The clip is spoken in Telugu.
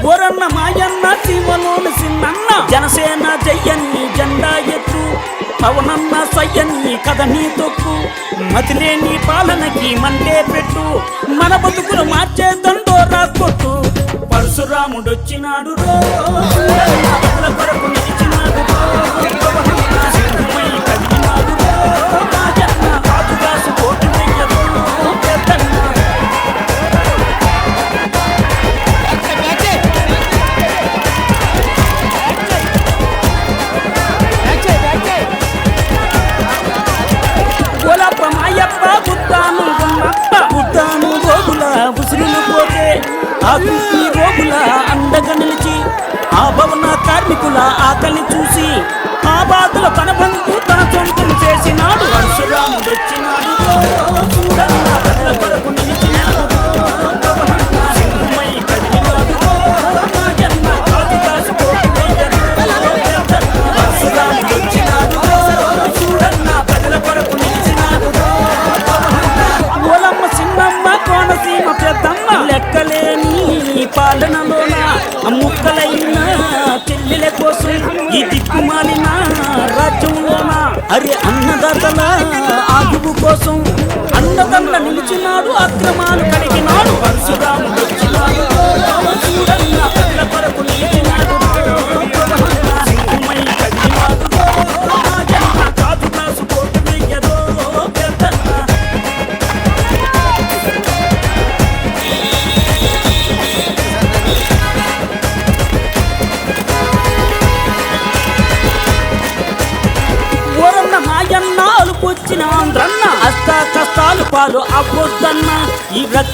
ఓరన్న మాయన్న సీమలోని సిన్నన్న జనసేన జయ్యని జెండా ఎత్తు పవనన్న సయ్యని కథని తొక్కు మతిలేని పాలనకి మండే పెట్టు మన బతుకులు మార్చే దండోరా కొట్టు పరశురాముడొచ్చినాడు రో ప్రజల కొరకు నిలిచినాడు రో. పవనన్న సింహమై కదిలినాడు రో. రాజన్న రాజుగాసు కోటి వెయ్యరు పెద్దన్న. గోలప్ప మాయప్ప బుద్ధాను గుమ్మప్ప బుద్ధాను గోగుల ఉసిరిలు పోతే ఆ కుప్పి రోగుల అండగా నిలిచి ఆ భవన కార్మికుల ఆకలి చూసి ఆ బాధల తన బంధు తన సొంతం చేసినాడు పరశురాముడొచ్చినాడు చూడన్న ప్రజల కొరకు నిలిచినాడు పవనన్న సింహమై కదిలినాడు రాజన్న రాజుగాసు కోటి వెయ్యరు పరశురాముడొచ్చినాడు చూడన్న ప్రజల కొరకు నిలిచినాడు ఓలమ్మ చిన్నమ్మ కోనసీమ పెద్దమ్మ లెక్కలేని పాలనలోన ముక్కలైన చెల్లెల కోసం ఈ దిక్కుమాలిన రాజ్యంలోన అరే అన్నదాతల ఆగువు కోసం అన్నదండ నిలిచినాడు అక్రమాలు కడిగినాడు పరశురాముడు వచ్చినాడు చూడన్న ప్రజల కొరకు నిలిచినాడు సింహమై కదిలినాడు రాజన్న రాజుగాసు కోటి వెయ్యరు పెద్దన్న. ఓరన్న మాయన్న అలుపొచ్చిన ఆంధ్రన్న అష్ట కష్టాలు పాలు అవ్వొద్దన్న ఈ